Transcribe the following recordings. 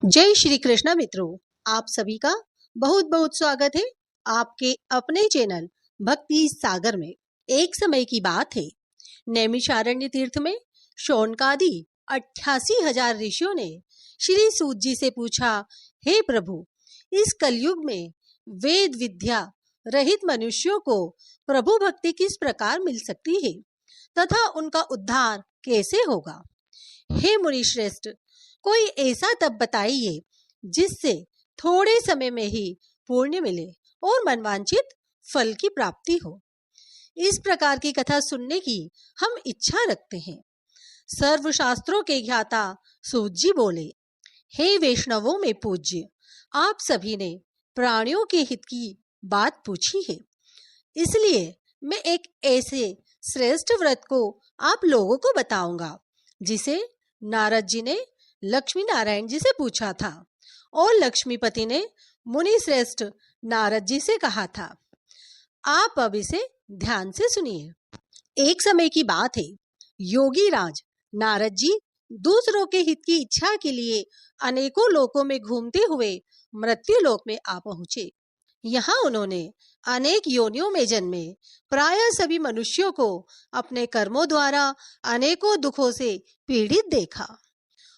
जय श्री कृष्ण मित्रों, आप सभी का बहुत बहुत स्वागत है आपके अपने चैनल भक्ति सागर में। एक समय की बात है, नैमिषारण्य तीर्थ में शौनकादि 88,000 ऋषियों ने श्री सूत जी से पूछा, हे प्रभु, इस कलयुग में वेद विद्या रहित मनुष्यों को प्रभु भक्ति किस प्रकार मिल सकती है तथा उनका उद्धार कैसे होगा। हे मुनि श्रेष्ठ, कोई ऐसा तप बताइए जिससे थोड़े समय में ही पुण्य मिले और मनवांचित फल की प्राप्ति हो। इस प्रकार की कथा सुनने की हम इच्छा रखते हैं। सर्वशास्त्रों के ज्ञाता सूत जी बोले, हे वैष्णवों में पूज्य, आप सभी ने प्राणियों के हित की बात पूछी है, इसलिए मैं एक ऐसे श्रेष्ठ व्रत को आप लोगों को बताऊंगा जिसे नारद जी ने लक्ष्मी नारायण जी से पूछा था और लक्ष्मीपति ने मुनि श्रेष्ठ नारद जी से कहा था। आप अब इसे ध्यान से सुनिए। एक समय की बात है, योगी राज नारद जी दूसरों के हित की इच्छा के लिए अनेकों लोकों में घूमते हुए मृत्यु लोक में आ पहुंचे। यहाँ उन्होंने अनेक योनियों में जन्मे प्रायः सभी मनुष्यों को अपने कर्मों द्वारा अनेकों दुखों से पीड़ित देखा।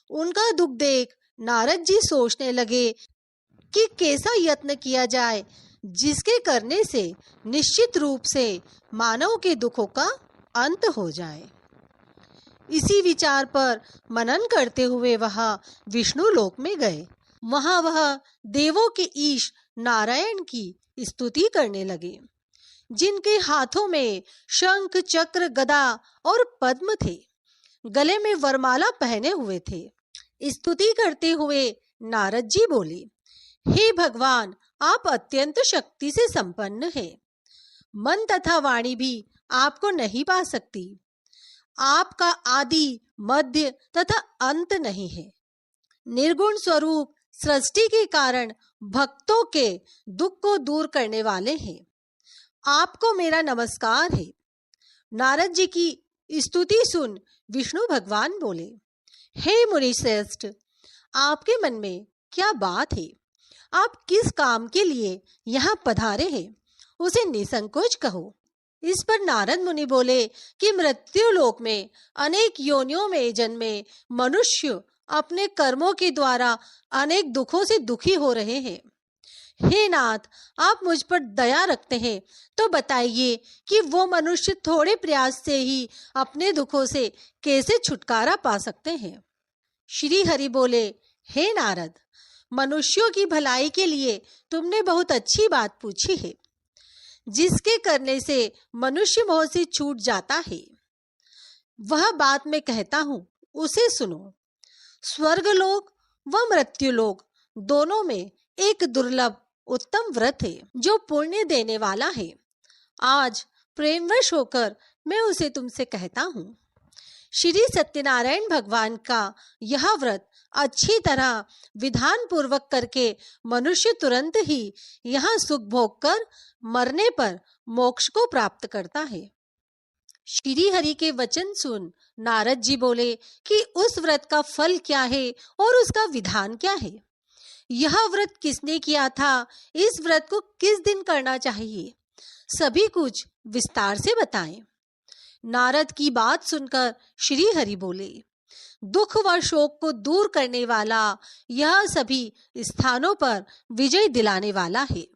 उनका दुख देख नारद जी सोचने लगे कि कैसा यत्न किया जाए जिसके करने से निश्चित रूप से मानव के दुखों का अंत हो जाए। इसी विचार पर मनन करते हुए वह विष्णु लोक में गए। वहां वह देवों के ईश नारायण की स्तुति करने लगे, जिनके हाथों में शंख चक्र गदा और पद्म थे, गले में वरमाला पहने हुए थे। स्तुति करते हुए नारद जी बोले, हे भगवान, आप अत्यंत शक्ति से संपन्न हैं। मन तथा वाणी भी आपको नहीं पा सकती। आपका आदि मध्य तथा अंत नहीं है। निर्गुण स्वरूप सृष्टि के कारण भक्तों के दुख को दूर करने वाले हैं। आपको मेरा नमस्कार है। नारद जी की स्तुति सुन विष्णु भगवान बोले, हे मुनि श्रेष्ठ, आपके मन में क्या बात है? आप किस काम के लिए यहाँ पधारे हैं, उसे निसंकोच कहो। इस पर नारद मुनि बोले कि मृत्यु लोक में अनेक योनियों में जन्मे मनुष्य अपने कर्मों के द्वारा अनेक दुखों से दुखी हो रहे हैं। हे नाथ, आप मुझ पर दया रखते हैं तो बताइए कि वो मनुष्य थोड़े प्रयास से ही अपने दुखों से कैसे छुटकारा पा सकते हैं। श्री हरि बोले, हे नारद, मनुष्यों की भलाई के लिए तुमने बहुत अच्छी बात पूछी है। जिसके करने से मनुष्य मोह से छूट जाता है, वह बात मैं कहता हूँ, उसे सुनो। स्वर्गलोक व मृत्युलोक दोनों में एक दुर्लभ उत्तम व्रत है जो पुण्य देने वाला है। आज प्रेमवश होकर मैं उसे तुमसे कहता हूँ। श्री सत्यनारायण भगवान का यह व्रत अच्छी तरह विधान पूर्वक करके मनुष्य तुरंत ही यहाँ सुख भोग कर मरने पर मोक्ष को प्राप्त करता है। श्री हरि के वचन सुन नारद जी बोले कि उस व्रत का फल क्या है और उसका विधान क्या है। यह व्रत किसने किया था, इस व्रत को किस दिन करना चाहिए, सभी कुछ विस्तार से बताएं। नारद की बात सुनकर श्री हरि बोले, दुख व शोक को दूर करने वाला यह सभी स्थानों पर विजय दिलाने वाला है।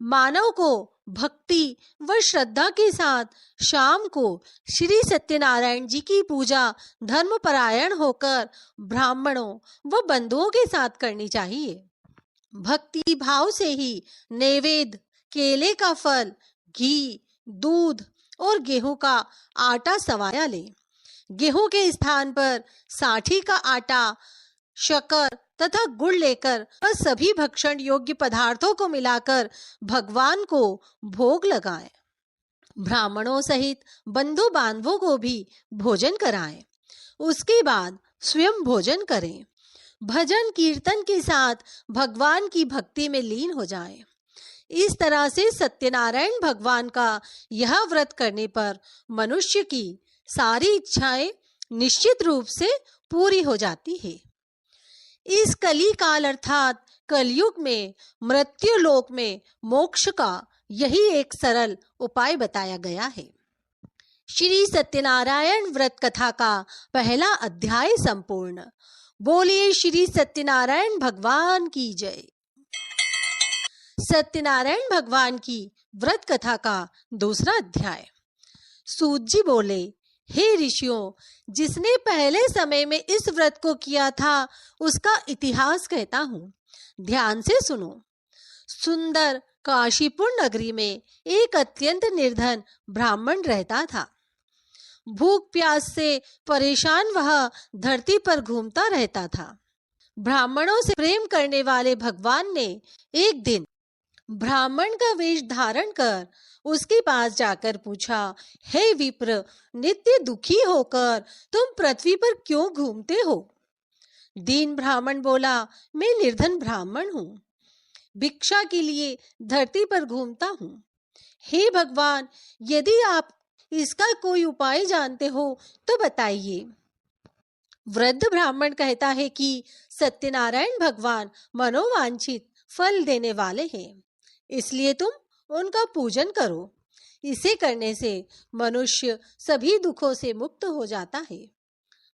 मानव को भक्ति व श्रद्धा के साथ शाम को श्री सत्यनारायण जी की पूजा धर्मपरायण होकर ब्राह्मणों व बंधुओं के साथ करनी चाहिए। भक्ति भाव से ही नैवेद्य, केले का फल, घी, दूध और गेहूं का आटा सवाया ले। गेहूं के स्थान पर साठी का आटा, शक्कर तथा गुड़ लेकर और सभी भक्षण योग्य पदार्थों को मिलाकर भगवान को भोग लगाएं। ब्राह्मणों सहित बंधु बांधवों को भी भोजन कराएं। उसके बाद स्वयं भोजन करें। भजन कीर्तन के साथ भगवान की भक्ति में लीन हो जाएं। इस तरह से सत्यनारायण भगवान का यह व्रत करने पर मनुष्य की सारी इच्छाएं निश्चित रूप से पूरी हो जाती है। इस कली काल अर्थात कलयुग में मृत्यु लोक में मोक्ष का यही एक सरल उपाय बताया गया है। श्री सत्यनारायण व्रत कथा का पहला अध्याय संपूर्ण। बोलिए श्री सत्यनारायण भगवान की जय। सत्यनारायण भगवान की व्रत कथा का दूसरा अध्याय। सूत जी बोले, हे ऋषियों, जिसने पहले समय में इस व्रत को किया था उसका इतिहास कहता हूँ, ध्यान से सुनो। सुंदर काशीपुर नगरी में एक अत्यंत निर्धन ब्राह्मण रहता था। भूख प्यास से परेशान वह धरती पर घूमता रहता था। ब्राह्मणों से प्रेम करने वाले भगवान ने एक दिन ब्राह्मण का वेश धारण कर उसके पास जाकर पूछा, हे विप्र, नित्य दुखी होकर तुम पृथ्वी पर क्यों घूमते हो? दीन ब्राह्मण बोला, मैं निर्धन ब्राह्मण हूँ, भिक्षा के लिए धरती पर घूमता हूँ। हे भगवान, यदि आप इसका कोई उपाय जानते हो तो बताइए। वृद्ध ब्राह्मण कहता है कि सत्यनारायण भगवान मनोवांछित फल देने वाले हैं, इसलिए तुम उनका पूजन करो। इसे करने से मनुष्य सभी दुखों से मुक्त हो जाता है।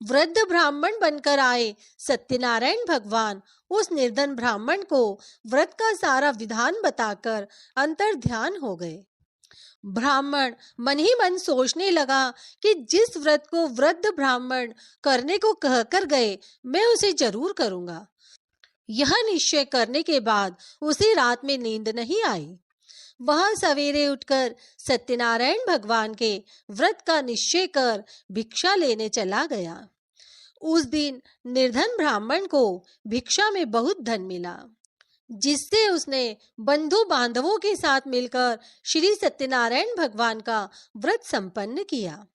वृद्ध ब्राह्मण बनकर आए सत्यनारायण भगवान उस निर्धन ब्राह्मण को व्रत का सारा विधान बताकर अंतर्ध्यान हो गए। ब्राह्मण मन ही मन सोचने लगा कि जिस व्रत को वृद्ध ब्राह्मण करने को कहकर गए, मैं उसे जरूर करूंगा। यह निश्चय करने के बाद उसी रात में नींद नहीं आई। वह सवेरे उठकर सत्यनारायण भगवान के व्रत का निश्चय कर भिक्षा लेने चला गया। उस दिन निर्धन ब्राह्मण को भिक्षा में बहुत धन मिला, जिससे उसने बंधु बांधवों के साथ मिलकर श्री सत्यनारायण भगवान का व्रत संपन्न किया।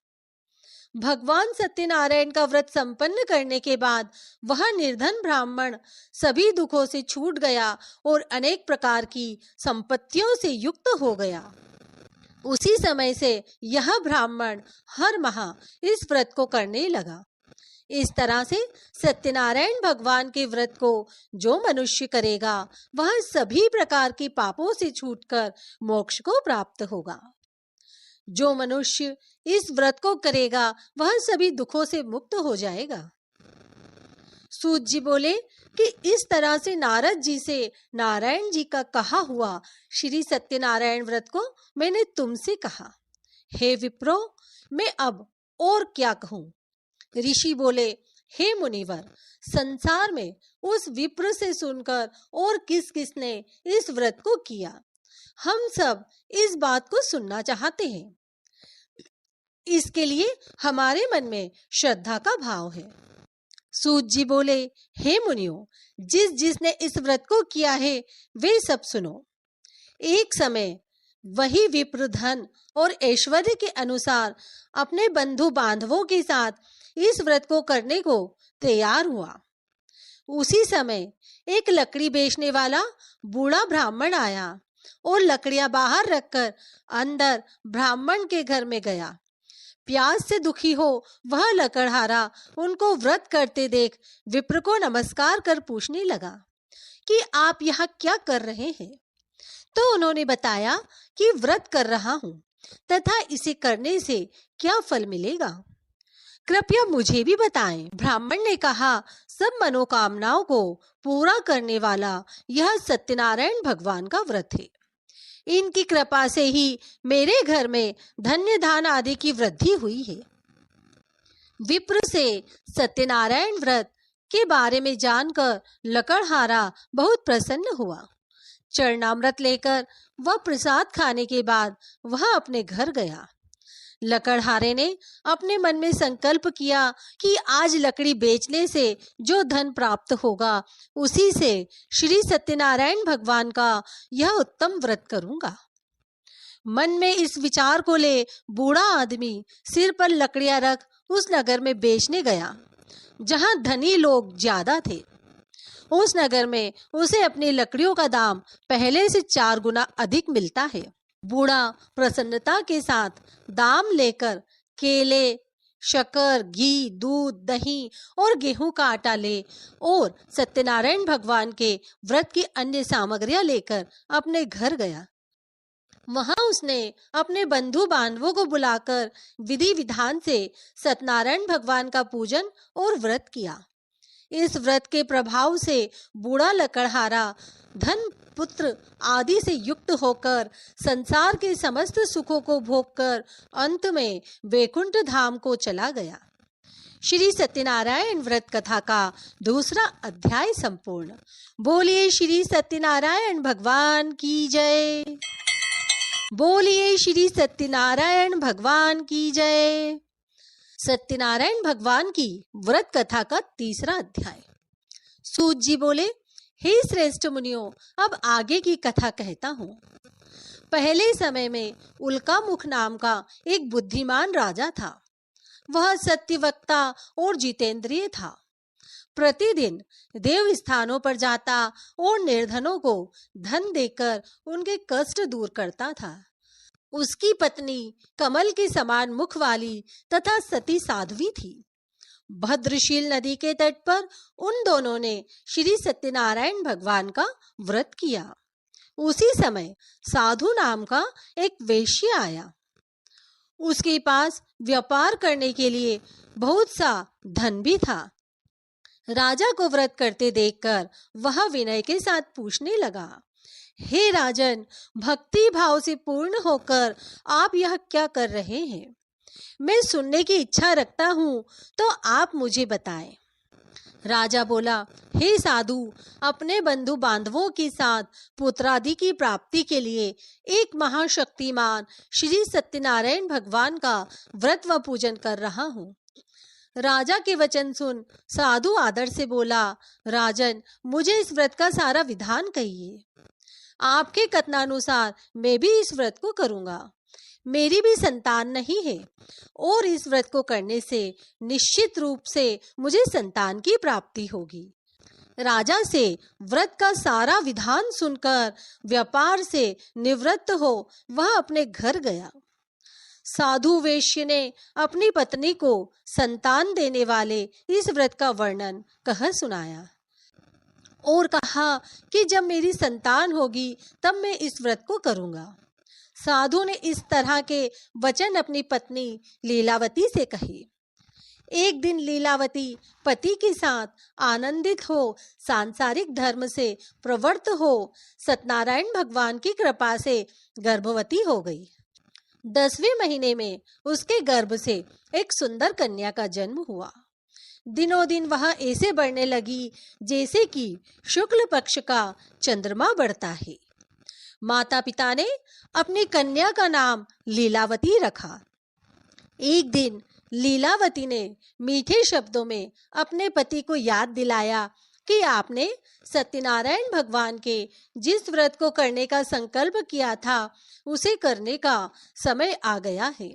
भगवान सत्यनारायण का व्रत संपन्न करने के बाद वह निर्धन ब्राह्मण सभी दुखों से छूट गया और अनेक प्रकार की संपत्तियों से युक्त हो गया। उसी समय से यह ब्राह्मण हर माह इस व्रत को करने लगा। इस तरह से सत्यनारायण भगवान के व्रत को जो मनुष्य करेगा वह सभी प्रकार के पापों से छूटकर मोक्ष को प्राप्त होगा। जो मनुष्य इस व्रत को करेगा वह सभी दुखों से मुक्त हो जाएगा। सूत जी बोले कि इस तरह से नारद जी से नारायण जी का कहा हुआ श्री सत्यनारायण व्रत को मैंने तुमसे कहा। हे विप्रो, मैं अब और क्या कहूँ? ऋषि बोले, हे मुनिवर, संसार में उस विप्र से सुनकर और किस किसने इस व्रत को किया, हम सब इस बात को सुनना चाहते हैं। इसके लिए हमारे मन में श्रद्धा का भाव है। सूत जी बोले, हे मुनियों, जिसने इस व्रत को किया है वे सब सुनो। एक समय वही विप्र धन और ऐश्वर्य के अनुसार अपने बंधु बांधवों के साथ इस व्रत को करने को तैयार हुआ। उसी समय एक लकड़ी बेचने वाला बूढ़ा ब्राह्मण आया और लकड़ियां बाहर रखकर अंदर ब्राह्मण के घर में गया। प्यास से दुखी हो वह लकड़हारा उनको व्रत करते देख विप्र को नमस्कार कर पूछने लगा कि आप यहाँ क्या कर रहे हैं? तो उन्होंने बताया कि व्रत कर रहा हूँ तथा इसे करने से क्या फल मिलेगा, कृपया मुझे भी बताएं। ब्राह्मण ने कहा, सब मनोकामनाओं को पूरा करने वाला यह सत्यनारायण भगवान का व्रत है। इनकी कृपा से ही मेरे घर में धन्य धान आदि की वृद्धि हुई है। विप्र से सत्यनारायण व्रत के बारे में जानकर लकड़हारा बहुत प्रसन्न हुआ। चरणामृत लेकर वह प्रसाद खाने के बाद वह अपने घर गया। लकड़हारे ने अपने मन में संकल्प किया कि आज लकड़ी बेचने से जो धन प्राप्त होगा उसी से श्री सत्यनारायण भगवान का यह उत्तम व्रत करूंगा। मन में इस विचार को ले बूढ़ा आदमी सिर पर लकड़ियां रख उस नगर में बेचने गया जहां धनी लोग ज्यादा थे। उस नगर में उसे अपनी लकड़ियों का दाम पहले से 4 गुना अधिक मिलता है। बूढ़ा प्रसन्नता के साथ दाम लेकर केले, शक्कर, घी, दूध, दही और गेहूं का आटा ले और सत्यनारायण भगवान के व्रत की अन्य सामग्रियां लेकर अपने घर गया। वहां उसने अपने बंधु बांधवों को बुलाकर विधि विधान से सत्यनारायण भगवान का पूजन और व्रत किया। इस व्रत के प्रभाव से बूढ़ा लकड़हारा धन, पुत्र आदि से युक्त होकर संसार के समस्त सुखों को भोगकर अंत में वैकुंठ धाम को चला गया। श्री सत्यनारायण व्रत कथा का दूसरा अध्याय संपूर्ण। बोलिए श्री सत्यनारायण भगवान की जय। बोलिए श्री सत्यनारायण भगवान की जय। सत्यनारायण भगवान की व्रत कथा का तीसरा अध्याय। सूत जी बोले, हे श्रेष्ठ मुनियों, अब आगे की कथा कहता हूँ। पहले समय में उल्कामुख नाम का एक बुद्धिमान राजा था। वह सत्यवक्ता और जितेंद्रिय था। प्रतिदिन देव स्थानों पर जाता और निर्धनों को धन देकर उनके कष्ट दूर करता था। उसकी पत्नी कमल के समान मुख वाली तथा सती साध्वी थी। भद्रशील नदी के तट पर उन दोनों ने श्री सत्यनारायण भगवान का व्रत किया। उसी समय साधु नाम का एक वेश्या आया। उसके पास व्यापार करने के लिए बहुत सा धन भी था। राजा को व्रत करते देखकर वह विनय के साथ पूछने लगा, हे राजन, भक्ति भाव से पूर्ण होकर आप यह क्या कर रहे हैं? मैं सुनने की इच्छा रखता हूँ, तो आप मुझे बताएं। राजा बोला, हे साधु, अपने बंधु बांधवों के साथ पुत्रादि की प्राप्ति के लिए एक महाशक्तिमान श्री सत्यनारायण भगवान का व्रत व पूजन कर रहा हूँ। राजा के वचन सुन साधु आदर से बोला, राजन, मुझे इस व्रत का सारा विधान कहिए। आपके कथनानुसार मैं भी इस व्रत को करूंगा। मेरी भी संतान नहीं है और इस व्रत को करने से निश्चित रूप से मुझे संतान की प्राप्ति होगी। राजा से व्रत का सारा विधान सुनकर व्यापार से निवृत्त हो वह अपने घर गया। साधु वेश्य ने अपनी पत्नी को संतान देने वाले इस व्रत का वर्णन कह सुनाया और कहा कि जब मेरी संतान होगी तब मैं इस व्रत को करूंगा। साधु ने इस तरह के वचन अपनी पत्नी लीलावती से कहे। एक दिन लीलावती पति के साथ आनंदित हो सांसारिक धर्म से प्रवृत्त हो सत्यनारायण भगवान की कृपा से गर्भवती हो गई। 10वें महीने में उसके गर्भ से एक सुंदर कन्या का जन्म हुआ। दिनों दिन वह ऐसे बढ़ने लगी जैसे कि शुक्ल पक्ष का चंद्रमा बढ़ता है। माता पिता ने अपनी कन्या का नाम लीलावती रखा। एक दिन लीलावती ने मीठे शब्दों में अपने पति को याद दिलाया कि आपने सत्यनारायण भगवान के जिस व्रत को करने का संकल्प किया था उसे करने का समय आ गया है।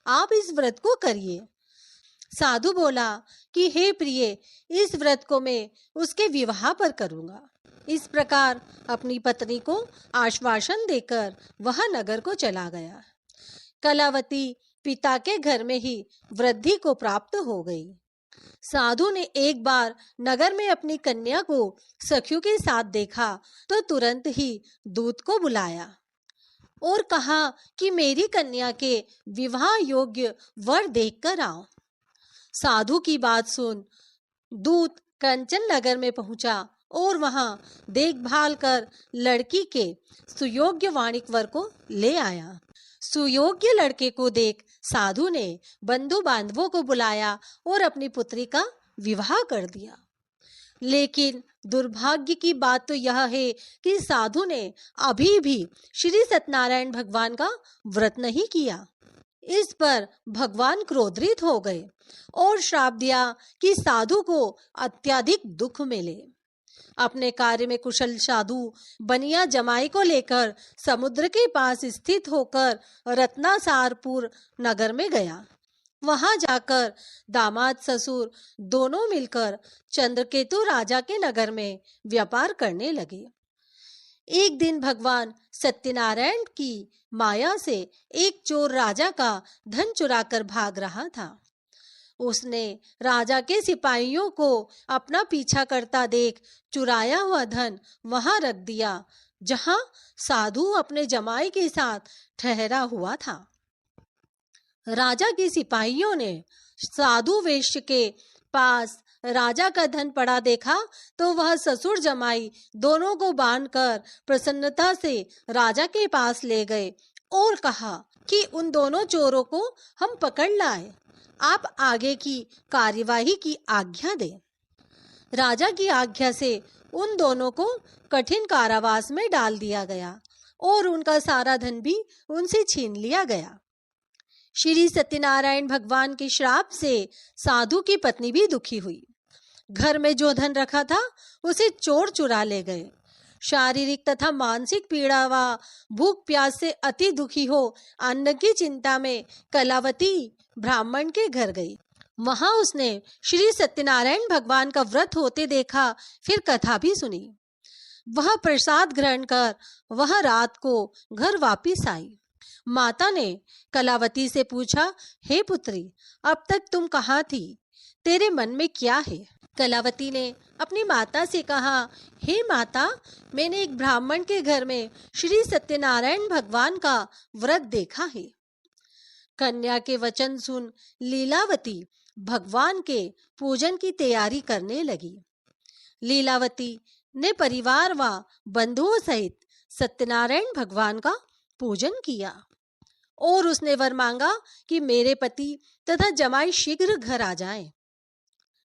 आप इस व्रत को करिए। साधु बोला कि हे प्रिय, इस व्रत को मैं उसके विवाह पर करूंगा। इस प्रकार अपनी पत्नी को आश्वासन देकर वह नगर को चला गया। कलावती पिता के घर में ही वृद्धि को प्राप्त हो गई। साधु ने एक बार नगर में अपनी कन्या को सखियों के साथ देखा तो तुरंत ही दूत को बुलाया और कहा कि मेरी कन्या के विवाह योग्य वर देखकर आओ। साधु की बात सुन दूत कंचन नगर में पहुंचा और वहां देखभाल कर लड़की के सुयोग्य वाणिक वर को ले आया। सुयोग्य लड़के को देख साधु ने बंधु बांधवों को बुलाया और अपनी पुत्री का विवाह कर दिया। लेकिन दुर्भाग्य की बात तो यह है कि साधु ने अभी भी श्री सत्यनारायण भगवान का व्रत नहीं किया। इस पर भगवान क्रोधित हो गए और श्राप दिया कि साधु को अत्यधिक दुख मिले। अपने कार्य में कुशल साधु बनिया जमाई को लेकर समुद्र के पास स्थित होकर रत्नासारपुर नगर में गया। वहां जाकर दामाद ससुर दोनों मिलकर चंद्रकेतु राजा के नगर में व्यापार करने लगे। एक दिन भगवान सत्यनारायण की माया से एक चोर राजा का धन चुराकर भाग रहा था। उसने राजा के सिपाहियों को अपना पीछा करता देख चुराया हुआ धन वहां रख दिया जहां साधु अपने जमाई के साथ ठहरा हुआ था। राजा के सिपाहियों ने साधु वेश्य के पास राजा का धन पड़ा देखा तो वह ससुर जमाई दोनों को बांधकर प्रसन्नता से राजा के पास ले गए और कहा कि उन दोनों चोरों को हम पकड़ लाए, आप आगे की कार्यवाही की आज्ञा दें। राजा की आज्ञा से उन दोनों को कठिन कारावास में डाल दिया गया और उनका सारा धन भी उनसे छीन लिया गया। श्री सत्यनारायण भगवान के श्राप से साधु की पत्नी भी दुखी हुई। घर में जो धन रखा था उसे चोर चुरा ले गए। शारीरिक तथा मानसिक पीड़ा व भूख प्यास से अति दुखी हो अन्न की चिंता में कलावती ब्राह्मण के घर गई। वहां उसने श्री सत्यनारायण भगवान का व्रत होते देखा, फिर कथा भी सुनी। वह प्रसाद ग्रहण कर वह रात को घर वापिस आई। माता ने कलावती से पूछा, हे पुत्री, अब तक तुम कहाँ थी? तेरे मन में क्या है? कलावती ने अपनी माता से कहा, हे माता, मैंने एक ब्राह्मण के घर में श्री सत्यनारायण भगवान का व्रत देखा है। कन्या के वचन सुन लीलावती भगवान के पूजन की तैयारी करने लगी। लीलावती ने परिवार व बंधुओं सहित सत्यनारायण भगवान का पूजन किया और उसने वर मांगा कि मेरे पति तथा जमाई शीघ्र घर आ जाएं।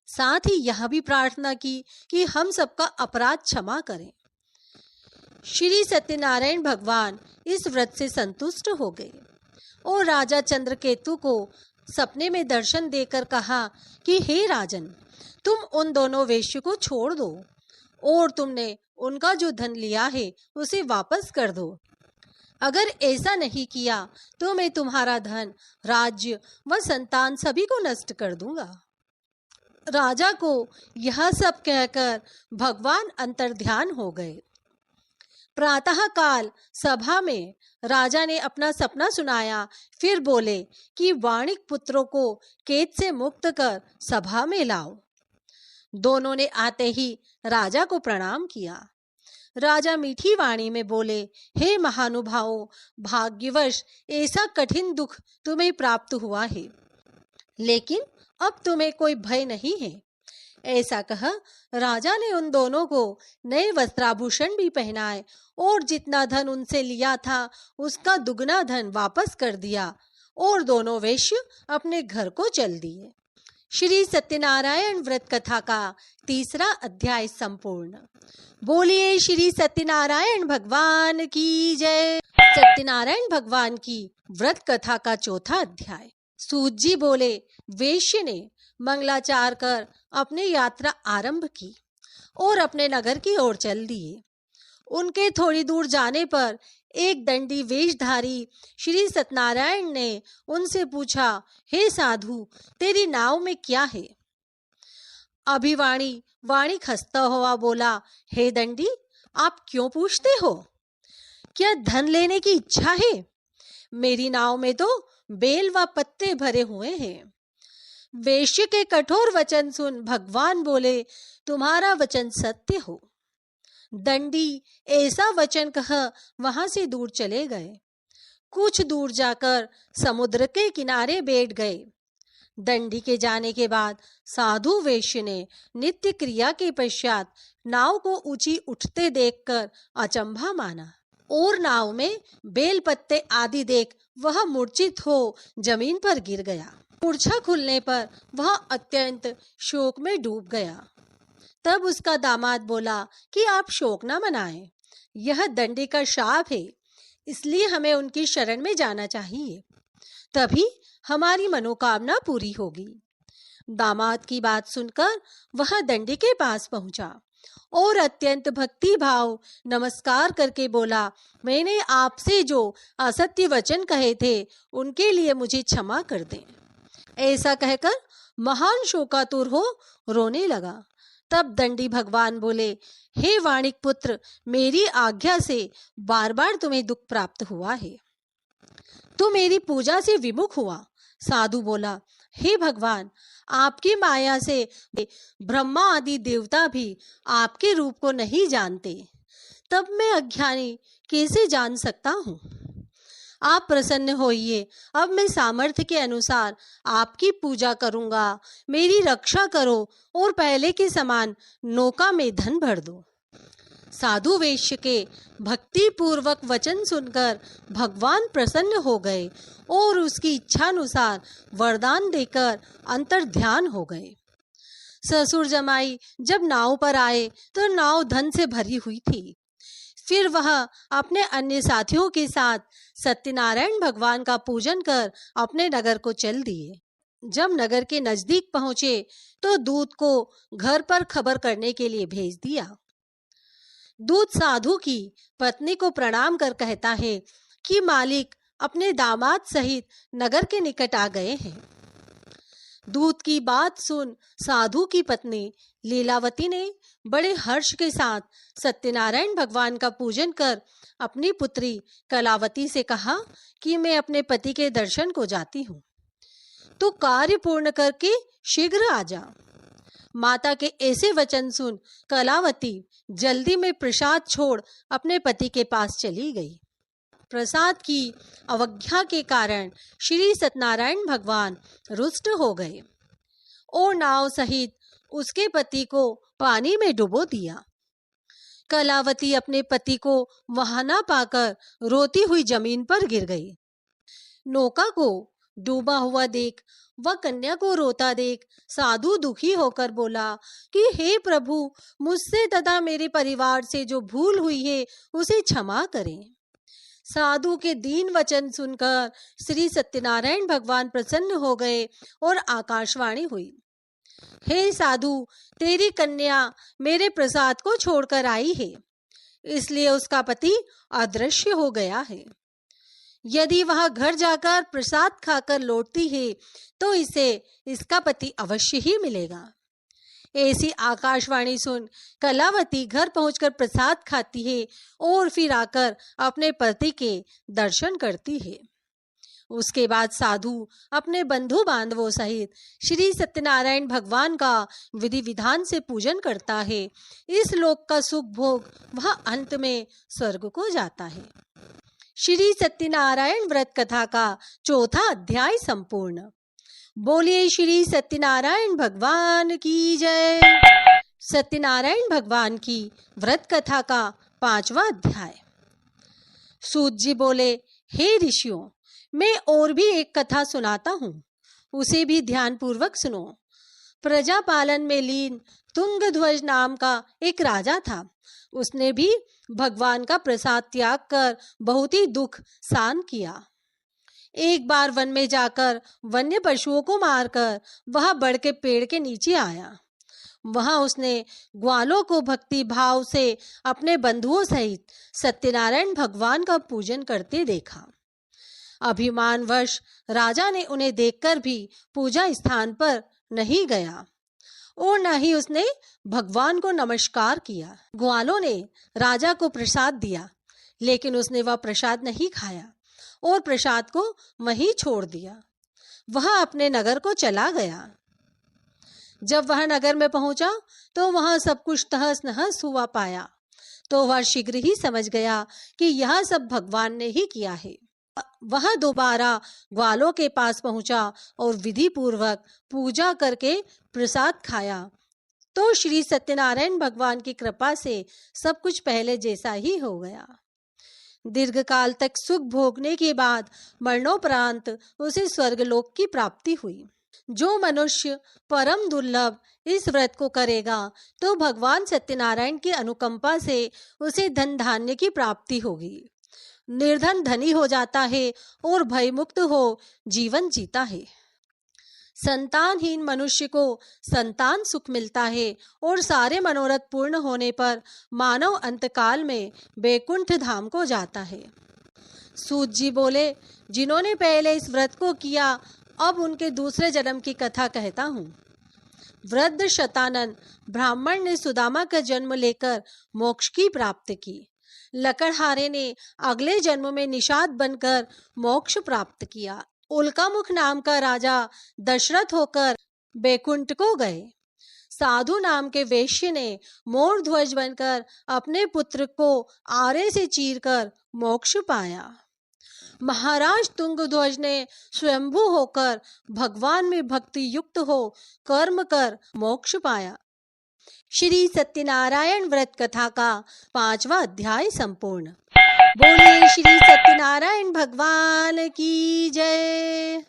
साथ ही यह भी प्रार्थना की कि हम सबका अपराध क्षमा करें। श्री सत्यनारायण भगवान इस व्रत से संतुष्ट हो गए और राजा चंद्रकेतु को सपने में दर्शन देकर कहा कि हे राजन, तुम उन दोनों वेश्य को छोड़ दो और तुमने उनका जो धन लिया है उसे वापस कर दो। अगर ऐसा नहीं किया तो मैं तुम्हारा धन, राज्य व संतान सभी को नष्ट कर दूंगा। राजा को यह सब कहकर भगवान अंतर्ध्यान हो गए। प्रातः काल सभा में राजा ने अपना सपना सुनाया, फिर बोले कि वाणिक पुत्रों को कैद से मुक्त कर सभा में लाओ। दोनों ने आते ही राजा को प्रणाम किया। राजा मीठी वाणी में बोले, हे महानुभावों, भाग्यवश ऐसा कठिन दुख तुम्हें प्राप्त हुआ है, लेकिन अब तुम्हें कोई भय नहीं है। ऐसा कह राजा ने उन दोनों को नए वस्त्राभूषण भी पहनाए और जितना धन उनसे लिया था उसका दुगना धन वापस कर दिया और दोनों वेश्य अपने घर को चल दिए। श्री सत्यनारायण व्रत कथा का 3रा अध्याय संपूर्ण। बोलिए श्री सत्यनारायण भगवान की जय। सत्यनारायण भगवान की व्रत कथा का 4था अध्याय। सूत जी बोले, वेश्य ने मंगलाचार कर अपनी यात्रा आरंभ की और अपने नगर की ओर चल दिए। उनके थोड़ी दूर जाने पर एक दंडी वेशधारी श्री सत्यनारायण ने उनसे पूछा, हे साधु, तेरी नाव में क्या है? अभिवाणी वाणिक हंसता हुआ बोला, हे दंडी, आप क्यों पूछते हो? क्या धन लेने की इच्छा है? मेरी नाव में तो बेल व पत्ते भरे हुए हैं। वेश्य के कठोर वचन सुन भगवान बोले, तुम्हारा वचन सत्य हो। दंडी ऐसा वचन कह वहां से दूर चले गए। कुछ दूर जाकर समुद्र के किनारे बैठ गए। दंडी के जाने के बाद साधु वेश्य ने नित्य क्रिया के पश्चात नाव को ऊंची उठते देखकर अचंभा माना और नाव में बेल पत्ते आदि देख वह मूर्छित हो जमीन पर गिर गया। मूर्छा खुलने पर वह अत्यंत शोक में डूब गया। तब उसका दामाद बोला कि आप शोक न मनाएं, यह दंडी का शाप है, इसलिए हमें उनकी शरण में जाना चाहिए, तभी हमारी मनोकामना पूरी होगी। दामाद की बात सुनकर वह दंडी के पास पहुंचा और अत्यंत भक्ति भाव नमस्कार करके बोला, मैंने आपसे जो असत्य वचन कहे थे उनके लिए मुझे क्षमा कर दें। ऐसा कहकर महान शोकातुर हो रोने लगा। तब दंडी भगवान बोले, हे वाणिक पुत्र, मेरी आज्ञा से बार बार तुम्हें दुख प्राप्त हुआ है, तू मेरी पूजा से विमुख हुआ। साधु बोला, हे भगवान, आपकी माया से ब्रह्मा आदि देवता भी आपके रूप को नहीं जानते, तब मैं अज्ञानी कैसे जान सकता हूँ? आप प्रसन्न होइए, अब मैं सामर्थ्य के अनुसार आपकी पूजा करूँगा। मेरी रक्षा करो और पहले के समान नौका में धन भर दो। साधु वैश्य के भक्ति पूर्वक वचन सुनकर भगवान प्रसन्न हो गए और उसकी इच्छानुसार वरदान देकर अंतर्ध्यान हो गए। ससुर जमाई जब नाव पर आए तो नाव धन से भरी हुई थी। फिर वह अपने अन्य साथियों के साथ सत्यनारायण भगवान का पूजन कर अपने नगर को चल दिए। जब नगर के नजदीक पहुंचे तो दूत को घर पर खबर करने के लिए भेज दिया। दूत साधु की पत्नी को प्रणाम कर कहता है कि मालिक अपने दामाद सहित नगर के निकट आ गए हैं। दूत की बात सुन साधु की पत्नी लीलावती ने बड़े हर्ष के साथ सत्यनारायण भगवान का पूजन कर अपनी पुत्री कलावती से कहा कि मैं अपने पति के दर्शन को जाती हूँ, तो कार्य पूर्ण करके शीघ्र आ जा। माता के ऐसे वचन सुन कलावती जल्दी में प्रसाद छोड़ अपने पति के पास चली गई। प्रसाद की अवज्ञा के कारण श्री सत्यनारायण भगवान रुष्ट हो गए और नाव सहित उसके पति को पानी में डुबो दिया। कलावती अपने पति को वहां न पाकर रोती हुई जमीन पर गिर गई। नौका को डूबा हुआ देख वह कन्या को रोता देख साधु दुखी होकर बोला कि हे प्रभु, मुझसे तथा मेरे परिवार से जो भूल हुई है उसे क्षमा करें। साधु के दीन वचन सुनकर श्री सत्यनारायण भगवान प्रसन्न हो गए और आकाशवाणी हुई, हे साधु, तेरी कन्या मेरे प्रसाद को छोड़कर आई है, इसलिए उसका पति अदृश्य हो गया है। यदि वह घर जाकर प्रसाद खाकर लौटती है तो इसे इसका पति अवश्य ही मिलेगा। ऐसी आकाशवाणी सुन कलावती घर पहुंचकर प्रसाद खाती है और फिर आकर अपने पति के दर्शन करती है। उसके बाद साधु अपने बंधु बांधवों सहित श्री सत्यनारायण भगवान का विधि विधान से पूजन करता है। इस लोक का सुख भोग वह अंत में स्वर्ग को जाता है। श्री सत्यनारायण व्रत कथा का चौथा अध्याय संपूर्ण। बोलिए श्री सत्यनारायण भगवान की जय। सत्यनारायण भगवान की व्रत कथा का 5वां अध्याय। सूत जी बोले, हे ऋषियों, मैं और भी एक कथा सुनाता हूँ, उसे भी ध्यान पूर्वक सुनो। प्रजा पालन में लीन तुंगध्वज नाम का एक राजा था। उसने भी भगवान का प्रसाद त्याग कर बहुत ही दुख सहन किया। एक बार वन में जाकर वन्य पशुओं को मारकर वह बड़ के पेड़ के नीचे आया। वहां उसने ग्वालों को भक्ति भाव से अपने बंधुओं सहित सत्यनारायण भगवान का पूजन करते देखा। अभिमानवश राजा ने उन्हें देखकर भी पूजा स्थान पर नहीं गया और न ही उसने भगवान को नमस्कार किया। ग्वालों ने राजा को प्रसाद दिया, लेकिन उसने वह प्रसाद नहीं खाया और प्रसाद को वहीं छोड़ दिया। वह अपने नगर को चला गया। जब वह नगर में पहुंचा तो वहां सब कुछ तहस नहस हुआ पाया, तो वह शीघ्र ही समझ गया कि यह सब भगवान ने ही किया है। वह दोबारा ग्वालों के पास पहुंचा और विधि पूर्वक पूजा करके प्रसाद खाया, तो श्री सत्यनारायण भगवान की कृपा से सब कुछ पहले जैसा ही हो गया। दीर्घ काल तक सुख भोगने के बाद मरणोपरांत उसे स्वर्गलोक की प्राप्ति हुई। जो मनुष्य परम दुर्लभ इस व्रत को करेगा तो भगवान सत्यनारायण की अनुकंपा से उसे धन धान्य की प्राप्ति होगी। निर्धन धनी हो जाता है और भयमुक्त हो जीवन जीता है। संतानहीन मनुष्य को संतान सुख मिलता है और सारे मनोरथ पूर्ण होने पर मानव अंतकाल में बैकुंठ धाम को जाता है। सूत जी बोले, जिन्होंने पहले इस व्रत को किया, अब उनके दूसरे जन्म की कथा कहता हूँ। वृद्ध शतानन ब्राह्मण ने सुदामा का जन्म लेकर मोक्ष की प्राप्ति की। लकड़हारे ने अगले जन्म में निषाद बनकर मोक्ष प्राप्त किया। उल्कामुख नाम का राजा दशरथ होकर बैकुंठ को गए। साधु नाम के वेश्य ने मोर ध्वज बनकर अपने पुत्र को आरे से चीरकर मोक्ष पाया। महाराज तुंगध्वज ने स्वयंभू होकर भगवान में भक्ति युक्त हो कर्म कर मोक्ष पाया। श्री सत्यनारायण व्रत कथा का 5वां अध्याय संपूर्ण। बोलिए श्री सत्यनारायण भगवान की जय।